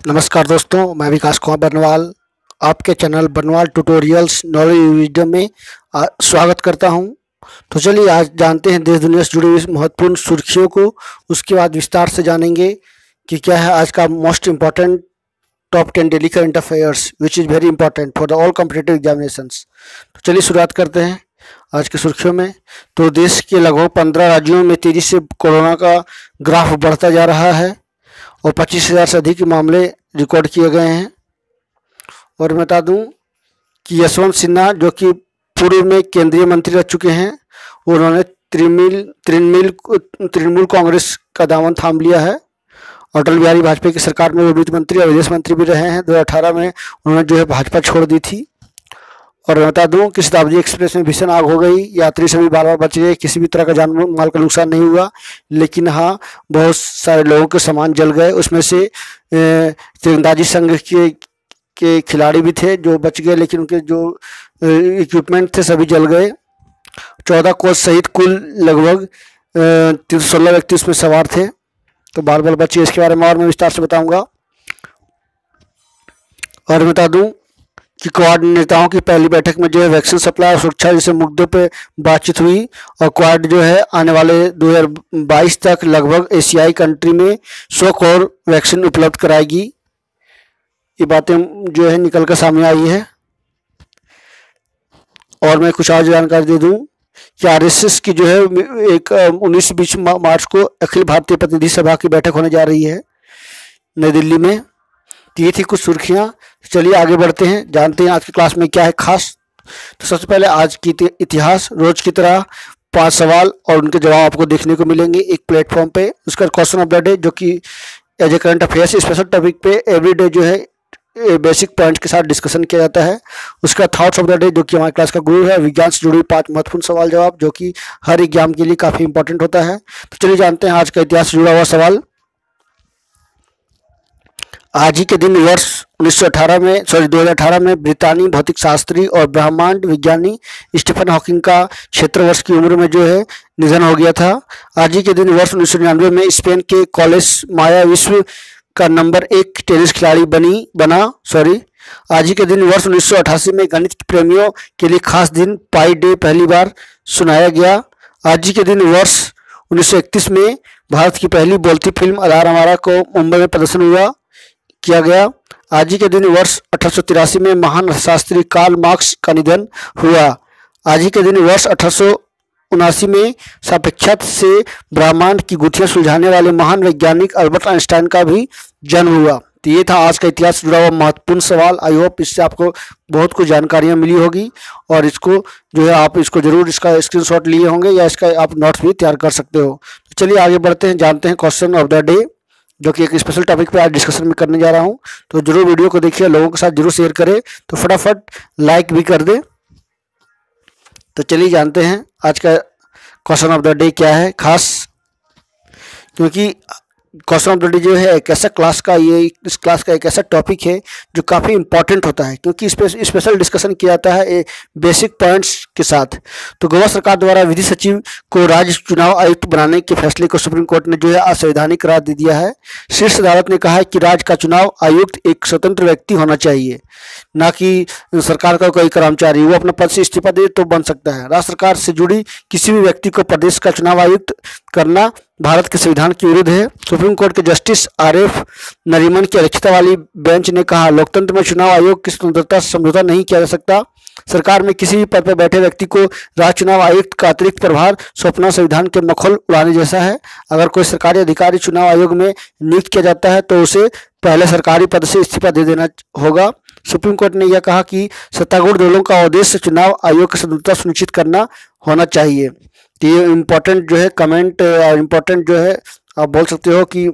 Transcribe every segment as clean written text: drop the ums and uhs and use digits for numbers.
नमस्कार दोस्तों, मैं विकास कुमार बरनवाल आपके channel Barnwal tutorials knowledge wisdom में स्वागत करता हूं। तो चलिए आज जानते हैं देश दुनिया से जुड़ी हुई महत्वपूर्ण सुर्खियों को। उसके बाद विस्तार से जानेंगे कि क्या है आज का most important top 10 daily current affairs which is very important for the all competitive examinations. तो चलिए शुरुआत करते हैं आज की सुर्खियों में। तो देश के लगभग 15 राज्यों में तेज़ी से कोरोना का ग्राफ बढ़ता जा रहा है और 25,000 से अधिक मामले रिकॉर्ड किए गए हैं। और मैं बता दूं कि यशवंत सिन्हा जो कि पूर्व में केंद्रीय मंत्री रह चुके हैं, उन्होंने तृणमूल कांग्रेस का दामन थाम लिया है। अटल बिहारी वाजपेयी की सरकार में वो वित्त मंत्री और विदेश मंत्री भी रहे हैं। 2018 में उन्होंने जो है भाजपा छोड़ दी थी। और मैं बता दूं कि शताब्दी एक्सप्रेस में भीषण आग हो गई, यात्री सभी बार बच गए, किसी भी तरह का जान माल का नुकसान नहीं हुआ, लेकिन हाँ बहुत सारे लोगों के सामान जल गए। उसमें से तीरंदाजी संघ के खिलाड़ी भी थे जो बच गए, लेकिन उनके जो इक्विपमेंट थे सभी जल गए। 14 कोच सहित कुल लगभग 316 व्यक्ति उसमें सवार थे, तो बाल बाल बचे। इसके बारे में और मैं विस्तार से बताऊंगा। और बता दूं कि क्वाड नेताओं की पहली बैठक में जो है वैक्सीन सप्लाई और सुरक्षा जैसे मुद्दों पे बातचीत हुई। और क्वाड जो है आने वाले 2022 तक लगभग एशियाई कंट्री में 100 करोड़ वैक्सीन उपलब्ध कराएगी। ये बातें जो है निकल कर सामने आई है। और मैं कुछ और जानकारी दे दूं कि आरएसएस की जो है 19-20 मार्च को अखिल भारतीय प्रतिनिधि सभा की बैठक होने जा रही है नई दिल्ली में। तो ये थी कुछ सुर्खियाँ। चलिए आगे बढ़ते हैं, जानते हैं आज की क्लास में क्या है खास। तो सबसे पहले आज की इतिहास, रोज की तरह 5 सवाल और उनके जवाब आपको देखने को मिलेंगे एक प्लेटफॉर्म पे। उसका क्वेश्चन ऑफ द डे जो कि as a current affairs special topic पे एवरीडे जो है बेसिक पॉइंट्स के साथ डिस्कशन किया जाता है। उसका थॉट्स ऑफ द डे जो कि हमारी क्लास का गुरु है, विज्ञान से जुड़ी 5 महत्वपूर्ण सवाल जवाब जो कि हर एग्जाम के लिए काफ़ी इंपॉर्टेंट होता है। तो चलिए जानते हैं आज का इतिहास से जुड़ा हुआ सवाल। आज ही के दिन वर्ष 2018 में ब्रितानी भौतिक शास्त्री और ब्रह्मांड विज्ञानी स्टीफन हॉकिंग का 76 वर्ष की उम्र में जो है निधन हो गया था। आज ही के दिन वर्ष 1999 में स्पेन के कॉलेज माया विश्व का नंबर 1 टेनिस खिलाड़ी आज ही के दिन वर्ष 1988 में गणित प्रेमियों के लिए खास दिन पाई डे पहली बार सुनाया गया। आज ही के दिन वर्ष 1931 में भारत की पहली बोलती फिल्म आधार हमारा को मुंबई में प्रदर्शन किया गया। आज ही के दिन वर्ष 1883 में महान अर्थशास्त्री कार्ल मार्क्स का निधन हुआ। आज ही के दिन वर्ष 1879 में सापेक्षता से ब्रह्मांड की गुत्थियां सुलझाने वाले महान वैज्ञानिक अल्बर्ट आइंस्टाइन का भी जन्म हुआ। तो ये था आज का इतिहास से जुड़ा हुआ महत्वपूर्ण सवाल। आई होप इससे आपको बहुत कुछ जानकारियाँ मिली होगी और इसको जो है आप इसको जरूर इसका स्क्रीनशॉट लिए होंगे या इसका आप नोट्स भी तैयार कर सकते हो। तो चलिए आगे बढ़ते हैं, जानते हैं क्वेश्चन ऑफ द डे जो कि एक स्पेशल टॉपिक पे आज डिस्कशन में करने जा रहा हूँ। तो जरूर वीडियो को देखिए, लोगों के साथ जरूर शेयर करें, तो फटाफट लाइक भी कर दें। तो चलिए जानते हैं आज का क्वेश्चन ऑफ द डे क्या है खास, क्योंकि क्वेश्चन ऑफ द डे जो है एक ऐसा इस क्लास का एक ऐसा टॉपिक है जो काफ़ी इंपॉर्टेंट होता है, क्योंकि स्पेशल डिस्कशन किया जाता है बेसिक पॉइंट्स के साथ। तो गोवा सरकार द्वारा विधि सचिव को राज्य चुनाव आयुक्त बनाने के फैसले को सुप्रीम कोर्ट ने जो है असंवैधानिक करार दे दिया है। शीर्ष अदालत ने कहा है कि राज्य का चुनाव आयुक्त एक स्वतंत्र व्यक्ति होना चाहिए, ना कि सरकार का कोई कर्मचारी। वो अपना पद से इस्तीफा दे तो बन सकता है। राज्य सरकार से जुड़ी किसी भी व्यक्ति को प्रदेश का चुनाव आयुक्त करना भारत के संविधान के विरुद्ध है। सुप्रीम कोर्ट के जस्टिस RF नरीमन की अध्यक्षता वाली बेंच ने कहा, लोकतंत्र में चुनाव आयोग की स्वतंत्रता से समझौता नहीं किया जा सकता। सरकार में किसी भी पद पर बैठे व्यक्ति को राज्य चुनाव आयुक्त का अतिरिक्त प्रभार सौंपना संविधान के मखौल उड़ाने जैसा है। अगर कोई सरकारी अधिकारी चुनाव आयोग में नियुक्त किया जाता है तो उसे पहले सरकारी पद से इस्तीफा दे देना होगा। सुप्रीम कोर्ट ने यह कहा कि सत्तारूढ़ दलों का उद्देश्य चुनाव आयोग की स्वतंत्रता सुनिश्चित करना होना चाहिए। तो ये इम्पोर्टेंट जो है कमेंट और इम्पोर्टेंट जो है आप बोल सकते हो कि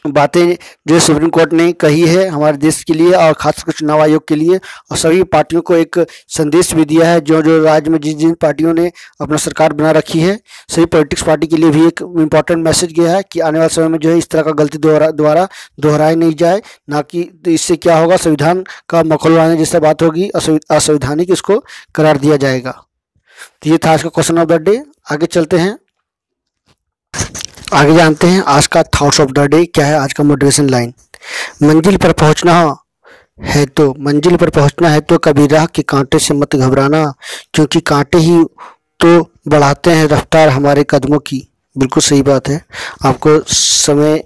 बातें जो सुप्रीम कोर्ट ने कही है हमारे देश के लिए और खासकर चुनाव आयोग के लिए, और सभी पार्टियों को एक संदेश भी दिया है। जो राज्य में जिन पार्टियों ने अपना सरकार बना रखी है, सभी पॉलिटिक्स पार्टी के लिए भी एक इम्पॉर्टेंट मैसेज गया है कि आने वाले समय में जो है इस तरह का गलती दोबारा दोहराई नहीं जाए, ना कि इससे क्या होगा संविधान का मखौल उड़ाने जैसा बात होगी, असंवैधानिक इसको करार दिया जाएगा। तो ये था आज का क्वेश्चन ऑफ द डे। आगे चलते हैं, आगे जानते हैं आज का थॉट्स ऑफ द डे क्या है। आज का मोटिवेशन लाइन, मंजिल पर पहुंचना मंजिल पर पहुंचना है तो कभी राह के कांटे से मत घबराना, क्योंकि कांटे ही तो बढ़ाते हैं रफ्तार हमारे कदमों की। बिल्कुल सही बात है, आपको समय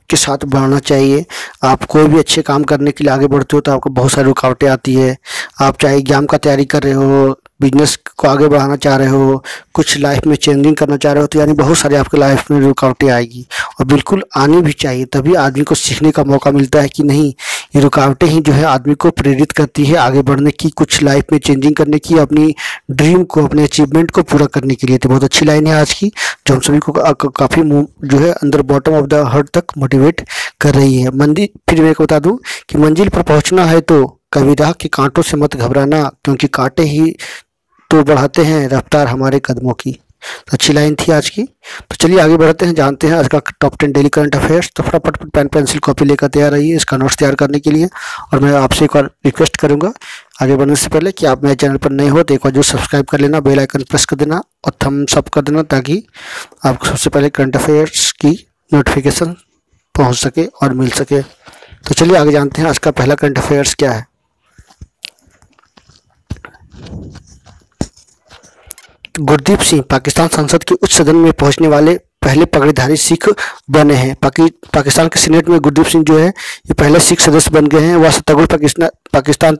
के साथ बढ़ना चाहिए। आप कोई भी अच्छे काम करने के लिए आगे बढ़ते हो तो आपको बहुत सारी रुकावटें आती है। आप चाहे एग्जाम का तैयारी कर रहे हो, बिजनेस को आगे बढ़ाना चाह रहे हो, कुछ लाइफ में चेंजिंग करना चाह रहे हो, तो यानी बहुत सारे आपके लाइफ में रुकावटें आएगी और बिल्कुल आनी भी चाहिए। तभी आदमी को सीखने का मौका मिलता है कि नहीं, ये रुकावटें ही जो है आदमी को प्रेरित करती है आगे बढ़ने की, कुछ लाइफ में चेंजिंग करने की, अपनी ड्रीम को, अपने अचीवमेंट को पूरा करने के लिए। तो बहुत अच्छी लाइन है आज की, जो हम सभी को काफ़ी जो है अंदर बॉटम ऑफ द हार्ट तक मोटिवेट कर रही है। मंजिल, फिर मैं बता दूं कि मंजिल पर पहुंचना है तो कभी राह के कांटों से मत घबराना, क्योंकि कांटे ही तो बढ़ाते हैं रफ्तार हमारे कदमों की। तो अच्छी लाइन थी आज की। तो चलिए आगे बढ़ते हैं, जानते हैं आज का टॉप 10 डेली करंट अफेयर्स। तो फटाफट पेन पेंसिल कॉपी लेकर तैयार रहिए इसका नोट्स तैयार करने के लिए। और मैं आपसे एक बार रिक्वेस्ट करूंगा आगे बढ़ने से पहले कि आप मेरे चैनल पर नए हो तो एक बार जो सब्सक्राइब कर लेना, बेल आइकन प्रेस कर देना और थम्स अप कर देना, ताकि आपको सबसे पहले करंट अफेयर्स की नोटिफिकेशन पहुँच सके और मिल सके। तो चलिए आगे जानते हैं आज का पहला करंट अफेयर्स क्या है। गुरदीप सिंह पाकिस्तान संसद के उच्च सदन में पहुंचने वाले पहले पगड़ीधारी सिख बने हैं। पाकिस्तान के सीनेट में गुरदीप सिंह जो है ये पहले सिख सदस्य बन गए हैं। वह सत्तारूढ़ पाकिस्तान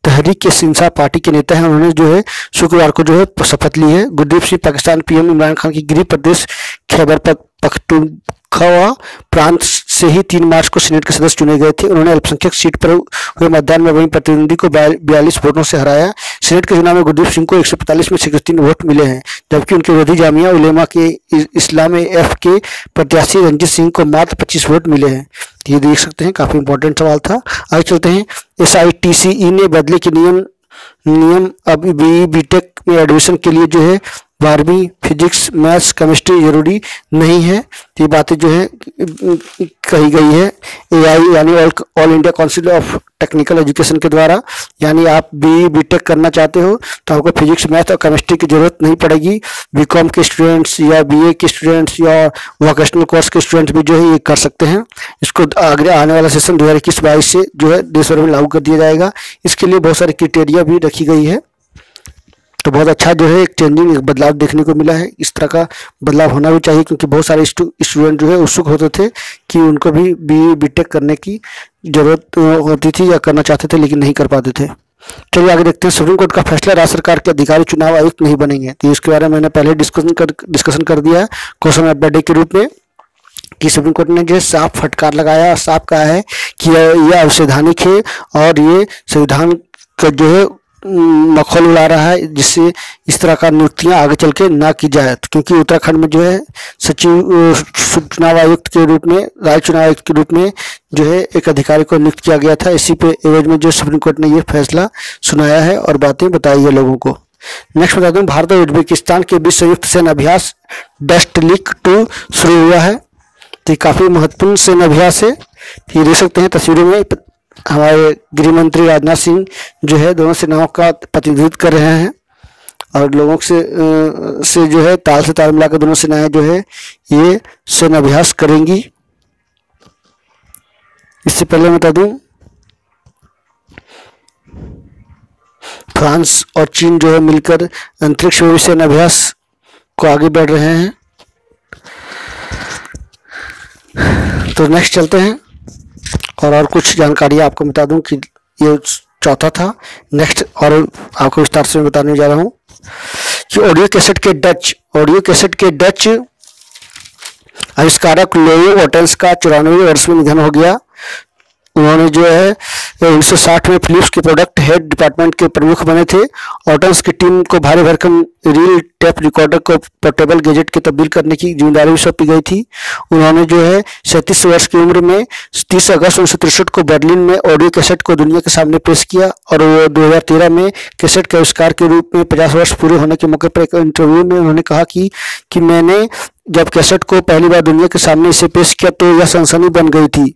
तहरीक इंसाफ पार्टी के नेता हैं। उन्होंने जो है शुक्रवार को जो है शपथ ली है। गुरदीप सिंह पाकिस्तान पीएम इमरान खान की गृह प्रदेश खैबर पख्तूनख्वा प्रांत से ही 3 मार्च को सीनेट के सदस्य चुने गए थे। उन्होंने अल्पसंख्यक सीट पर हुए मतदान में वहीं प्रतिद्वंदी को 42 वोटों से हराया। सीनेट के चुनाव में गुरदीप सिंह को 145 में 63 वोट मिले हैं, जबकि उनके विरोधी जामिया उलेमा के इस्लाम एफ के प्रत्याशी रंजीत सिंह को मात्र 25 वोट मिले हैं। ये देख सकते हैं, काफी इंपॉर्टेंट सवाल था। आगे चलते हैं। SITCE ने बदले के नियम अब BTech में एडमिशन के लिए जो है 12वीं फिजिक्स, मैथ्स, केमिस्ट्री जरूरी नहीं है। तो ये बातें जो है कही गई है AI यानी all India council of technical education के द्वारा। यानी आप BTech करना चाहते हो तो आपको फिजिक्स, मैथ और केमिस्ट्री की जरूरत नहीं पड़ेगी। BCom के स्टूडेंट्स या BA के स्टूडेंट्स या वोकेशनल कोर्स के स्टूडेंट्स भी जो है ये कर सकते हैं। इसको आगे आने वाला सेशन 2021-22 से जो है देश भर में लागू कर दिया जाएगा। इसके लिए बहुत सारे क्राइटेरिया भी रखी गई है। तो बहुत अच्छा जो है एक चेंजिंग, एक बदलाव देखने को मिला है। इस तरह का बदलाव होना भी चाहिए, क्योंकि बहुत सारे स्टूडेंट जो है उत्सुक होते थे कि उनको भी BTech करने की जरूरत होती थी या करना चाहते थे, लेकिन नहीं कर पाते थे। चलिए आगे देखते हैं। सुप्रीम कोर्ट का फैसला, राज्य सरकार के अधिकारी चुनाव आयुक्त नहीं बनेंगे। तो इसके बारे में मैंने पहले डिस्कशन कर दिया है क्वेश्चन ऑफ द डे के रूप में, कि सुप्रीम कोर्ट ने जो साफ फटकार लगाया, साफ कहा है कि यह अवैधानिक है और ये संविधान का जो है मखौल उड़ा रहा है, जिससे इस तरह का नियुक्तियां आगे चल के ना की जाए। क्योंकि उत्तराखंड में जो है सचिव चुनाव आयुक्त के रूप में, राज्य चुनाव आयुक्त के रूप में जो है एक अधिकारी को नियुक्त किया गया था। इसी पे एवज में जो सुप्रीम कोर्ट ने ये फैसला सुनाया है और बातें बताई है लोगों को। नेक्स्ट बता दूं, भारत और उज्बेकिस्तान के बीच संयुक्त सेना अभ्यास डस्टलिक 2 शुरू हुआ है। तो काफी महत्वपूर्ण सेना अभ्यास है। ये देख सकते हैं तस्वीरों में, हमारे गृह मंत्री राजनाथ सिंह जो है दोनों सेनाओं का प्रतिनिधित्व कर रहे हैं और लोगों से जो है ताल से ताल मिलाकर दोनों सेनाएं जो है ये सेना अभ्यास करेंगी। इससे पहले मैं बता दूं, फ्रांस और चीन जो है मिलकर अंतरिक्ष सेना अभ्यास को आगे बढ़ रहे हैं। तो नेक्स्ट चलते हैं और कुछ जानकारी आपको बता दूं कि ये चौथा था। नेक्स्ट और आपको विस्तार से बताने जा रहा हूं कि ऑडियो कैसेट के डच आविष्कारक लोयो ओटेंस का 94वें वर्ष में निधन हो गया। उन्होंने जो है 1960 में फिलिप्स के प्रोडक्ट हेड डिपार्टमेंट के प्रमुख बने थे। ऑटन्स की टीम को भारी भरकम रील टेप रिकॉर्डर को पोर्टेबल गैजेट के तब्दील करने की जिम्मेदारी भी सौंपी गई थी। उन्होंने जो है 37 वर्ष की उम्र में 30 अगस्त 1963 को बर्लिन में ऑडियो कैसेट को दुनिया के सामने पेश किया और वो 2013 में कैसेट के आविष्कार के रूप में 50 वर्ष पूरे होने के मौके पर एक इंटरव्यू में उन्होंने कहा कि मैंने जब कैसेट को पहली बार दुनिया के सामने इसे पेश किया तो यह सनसनी बन गई थी।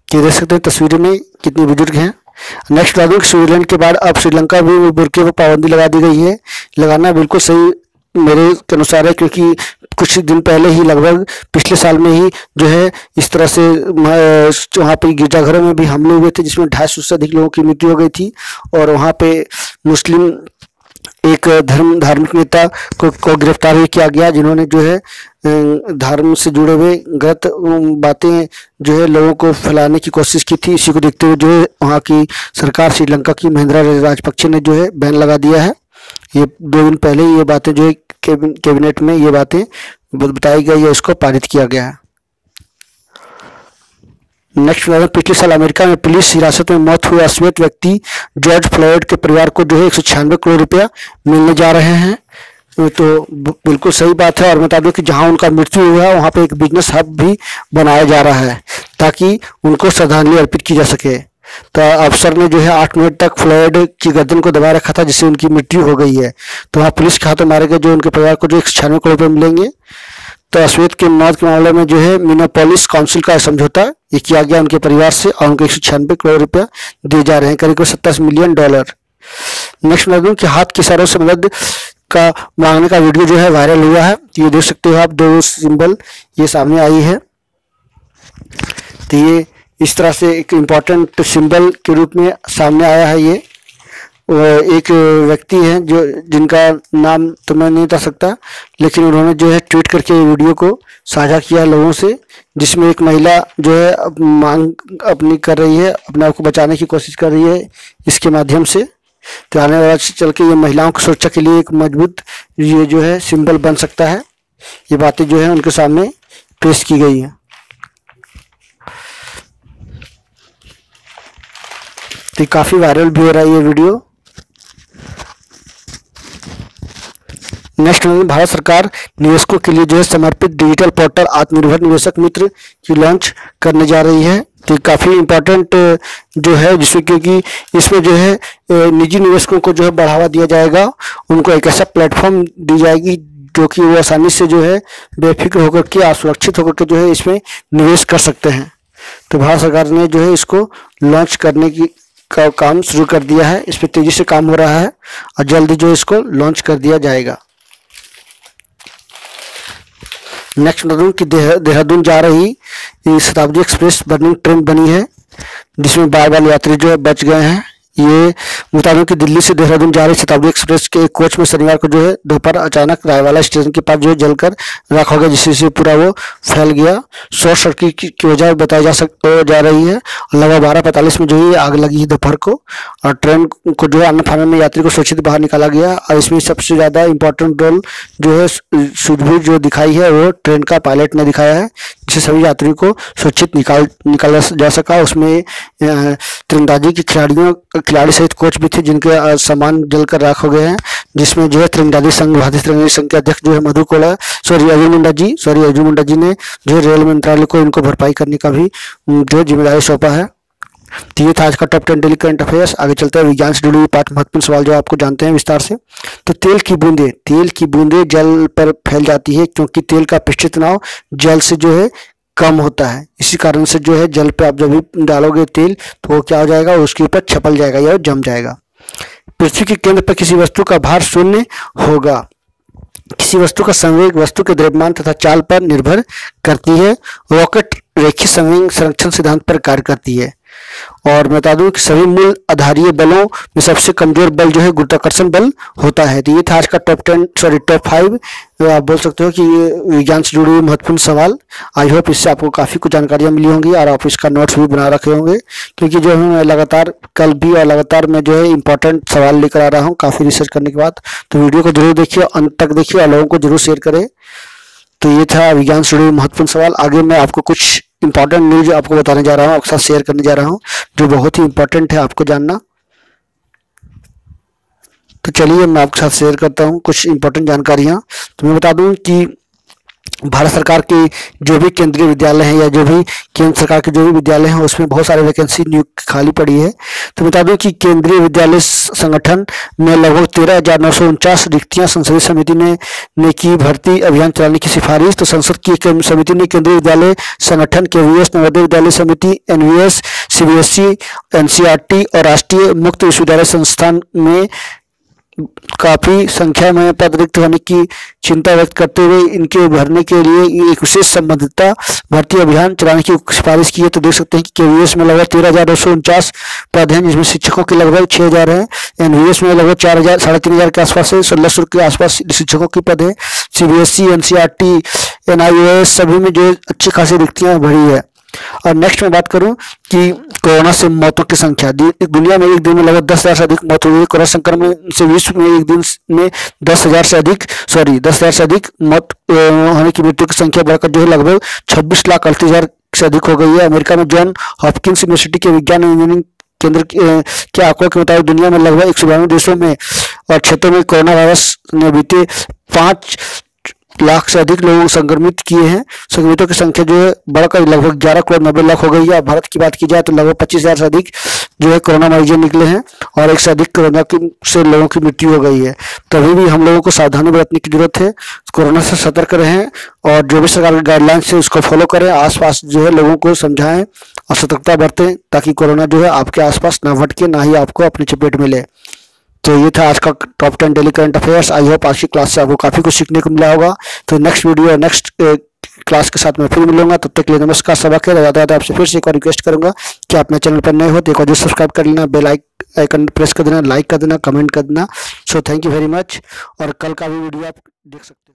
ये देख सकते हैं तस्वीरों में कितने बुजुर्ग हैं। नेक्स्ट स्विट्जरलैंड के बाद अब श्रीलंका में बुर्के पर पाबंदी लगा दी गई है। लगाना बिल्कुल सही मेरे के अनुसार है, क्योंकि कुछ दिन पहले ही, लगभग पिछले साल में ही जो है इस तरह से वहाँ पे गिरजाघरों में भी हमले हुए थे, जिसमें 250 से अधिक लोगों की मृत्यु हो गई थी। और वहाँ पे मुस्लिम एक धार्मिक नेता को गिरफ्तार भी किया गया, जिन्होंने जो है धर्म से जुड़े हुए गलत बातें जो है लोगों को फैलाने की कोशिश की थी। इसी को देखते हुए जो है वहाँ की सरकार, श्रीलंका की महिंद्रा राजपक्षे ने जो है बैन लगा दिया है। ये 2 दिन पहले ये बातें जो है कैबिनेट में ये बातें बताई गई है, इसको पारित किया गया है। नेक्स्ट, पिछले साल अमेरिका में पुलिस हिरासत में मौत हुए अश्वेत व्यक्ति जॉर्ज फ्लॉयड के परिवार को जो है 196 करोड़ रुपया मिलने जा रहे हैं। तो बिल्कुल सही बात है। और बता दूं कि जहां उनका मृत्यु हुआ है वहां पे एक बिजनेस हब भी बनाया जा रहा है, ताकि उनको श्रद्धांजलि अर्पित की जा सके। तो अफसर ने जो है 8 मिनट तक फ्लॉयड की गर्दन को दबा रखा था, जिससे उनकी मृत्यु हो गई है। तो वहाँ पुलिस के हाथों मारे गए जो उनके परिवार को जो 196 करोड़ रुपये मिलेंगे। तो अश्वेत के मौत के मामले में जो है मिनियापोलिस काउंसिल का समझौता ये किया गया उनके परिवार से, और उनको 196 करोड़ रुपया दिए जा रहे हैं, करीब $27 मिलियन। नेक्स्ट बता दूं कि हाथ के इशारों से मदद का मांगने का वीडियो जो है वायरल हुआ है। तो ये देख सकते हो आप, 2 सिंबल ये सामने आई है। तो ये इस तरह से एक इम्पॉर्टेंट सिंबल के रूप में सामने आया है। ये एक व्यक्ति हैं जो जिनका नाम तो मैं नहीं बता सकता, लेकिन उन्होंने जो है ट्वीट करके वीडियो को साझा किया लोगों से, जिसमें एक महिला जो है मांग अपनी कर रही है, अपने आप को बचाने की कोशिश कर रही है इसके माध्यम से। तो आने वाला चल के ये महिलाओं की सुरक्षा के लिए एक मजबूत ये जो है सिंबल बन सकता है। ये बातें जो है उनके सामने पेश की गई है। तो काफ़ी वायरल भी हो रहा है ये वीडियो। नेक्स्ट, भारत सरकार निवेशकों के लिए जो है समर्पित डिजिटल पोर्टल आत्मनिर्भर निवेशक मित्र की लॉन्च करने जा रही है। तो काफ़ी इम्पोर्टेंट जो है, जिसमें क्योंकि इसमें जो है निजी निवेशकों को जो है बढ़ावा दिया जाएगा, उनको एक ऐसा प्लेटफॉर्म दी जाएगी जो कि वो आसानी से जो है बेफिक्र होकर के, सुरक्षित होकर के जो है इसमें निवेश कर सकते हैं। तो भारत सरकार ने जो है इसको लॉन्च करने की का काम शुरू कर दिया है। इस पर तेजी से काम हो रहा है और जल्दी जो इसको लॉन्च कर दिया जाएगा। नेक्स्ट बता दूं कि देहरादून जा रही शताब्दी एक्सप्रेस बर्निंग ट्रेन बनी है, जिसमें बार यात्री जो है बच गए हैं। ये बता दूं कि दिल्ली से देहरादून जा रही शताब्दी एक्सप्रेस के एक कोच में शनिवार को जो है दोपहर अचानक रायवाला स्टेशन के पास जो है जलकर राख हो गया, जिससे पूरा वो फैल गया। शॉर्ट सर्किट की वजह बताई जा रही है। लगभग 12:45 में जो है आग लगी है दोपहर को, और ट्रेन को जो है आने फाने में यात्री को सुरक्षित बाहर निकाला गया। और इसमें सबसे ज़्यादा इम्पोर्टेंट रोल जो है सूझबूझ जो दिखाई है वो ट्रेन का पायलट ने दिखाया है, जिससे सभी यात्रियों को सुरक्षित निकाला जा सका। उसमें तीरंदाजी के खिलाड़ी सहित कोच भी थे, जिनके सामान जलकर राख हो गए हैं, जिसमें जो है तीरंदाजी संघ, भारतीय तीरंदाजी संघ के अध्यक्ष जो है अर्जुन मुंडा जी ने जो है रेल मंत्रालय को इनको भरपाई करने का भी जो जिम्मेदारी सौंपा है। तो ये था आज का टॉप 10 डेली करंट अफेयर्स। आगे चलते हैं विज्ञान से जुड़ी हुई 5 महत्वपूर्ण सवाल जो आपको जानते हैं विस्तार से। तो तेल की बूंदें जल पर फैल जाती है, क्योंकि तेल का पृष्ठीय तनाव जल से जो है कम होता है। इसी कारण से जो है जल पे आप जब भी डालोगे तेल तो वो क्या हो जाएगा, उसके ऊपर छपल जाएगा या जम जाएगा। पृथ्वी के केंद्र पर किसी वस्तु का भार शून्य होगा। किसी वस्तु का संवेग वस्तु के द्रव्यमान तथा चाल पर निर्भर करती है। रॉकेट रेखीय संवेग संरक्षण सिद्धांत पर कार्य करती है। और मैं बता दूं कि सभी मूल आधारीय बलों में सबसे कमजोर बल जो है गुरुत्वाकर्षण बल होता है। तो ये था आज का टॉप 5 आप बोल सकते हो कि ये विज्ञान से जुड़े हुए महत्वपूर्ण सवाल। आई होप इससे आपको काफ़ी कुछ जानकारियाँ मिली होंगी और आप इसका नोट्स भी बना रखे होंगे, क्योंकि जो है लगातार कल भी और लगातार मैं जो है इंपॉर्टेंट सवाल लेकर आ रहा हूँ काफ़ी रिसर्च करने के बाद। तो वीडियो को जरूर देखिए, अंत तक देखिए और लोगों को जरूर शेयर करें। तो ये था विज्ञान से जुड़े हुए महत्वपूर्ण सवाल। आगे मैं आपको कुछ इंपॉर्टेंट न्यूज आपको बताने जा रहा हूँ, आपके साथ शेयर करने जा रहा हूँ, जो बहुत ही इंपॉर्टेंट है आपको जानना। तो चलिए मैं आपके साथ शेयर करता हूँ कुछ इंपॉर्टेंट जानकारियाँ। तो मैं बता दूँ कि भारत सरकार के जो भी केंद्रीय विद्यालय हैं या जो भी केंद्र सरकार के जो भी विद्यालय हैं उसमें बहुत सारे वैकेंसी नियुक्त खाली पड़ी है। तो बता दूं कि केंद्रीय विद्यालय संगठन में लगभग 13,949 रिक्तियां संसदीय समिति ने की भर्ती अभियान चलाने की सिफारिश। तो संसद की एक समिति ने केंद्रीय विद्यालय संगठन KVS, नवोदय विद्यालय समिति NVS, CBSE, NCERT और राष्ट्रीय मुक्त विश्वविद्यालय संस्थान में काफ़ी संख्या में पद रिक्त होने की चिंता व्यक्त करते हुए इनके भरने के लिए एक विशेष संबंधितता भर्ती अभियान चलाने की सिफारिश की है। तो देख सकते हैं कि केवीएस में लगभग 13,249 पद हैं, जिसमें शिक्षकों के लगभग 6,000 हैं। एनवीएस में लगभग 4,000 3,500 के आसपास है। 1600 के आसपास शिक्षकों की पद है। सीबीएसई, एनसीईआरटी, एनआईओएस सभी में जो अच्छी खासी रिक्तियां भरी है। और नेक्स्ट मैं बात करूं कि कोरोना से मौतों की संख्या, दुनिया में एक दिन में लगभग 10,000 से अधिक मौत हुई है। कोरोना संक्रमण से विश्व में एक दिन में 10,000 से अधिक मौत होने की मृत्यु की संख्या बढ़कर जो है लगभग 26,38,000 से अधिक हो गई है। अमेरिका में जॉन हॉपकिंस यूनिवर्सिटी के विज्ञान और इंजीनियरिंग केंद्र के आंकड़ों के मुताबिक दुनिया में लगभग 192 देशों में और क्षेत्रों में कोरोना वायरस ने बीते 5 लाख से अधिक लोगों को संक्रमित किए हैं। संक्रमितों की संख्या जो है बढ़कर लगभग 11,90,00,000 हो गई है। भारत की बात की जाए तो लगभग 25,000 से अधिक जो है कोरोना मरीज निकले हैं और 1 से अधिक कोरोना से लोगों की मृत्यु हो गई है। तभी भी हम लोगों को सावधानी बरतने की जरूरत है। कोरोना से सतर्क रहें और जो भी सरकार की गाइडलाइंस है उसको फॉलो करें। आसपास जो है लोगों को समझाएं और सतर्कता बरतें ताकि कोरोना जो है आपके आसपास ना भटके, ना ही आपको अपनी चपेट में ले। तो ये था आज का top 10 daily current affairs. I hope आज की क्लास से आपको काफ़ी कुछ सीखने को मिला होगा। तो नेक्स्ट वीडियो नेक्स्ट क्लास के साथ मैं फिर मिलूंगा। तब तक के लिए नमस्कार। सबक है ज़्यादा आपसे फिर से एक बार रिक्वेस्ट करूंगा कि आप मेरे चैनल पर नए हो तो एक बार सब्सक्राइब कर लेना, बेल आइकन प्रेस कर देना, लाइक कर देना, कमेंट कर देना। So thank you very much. और कल का भी वीडियो आप देख सकते हैं।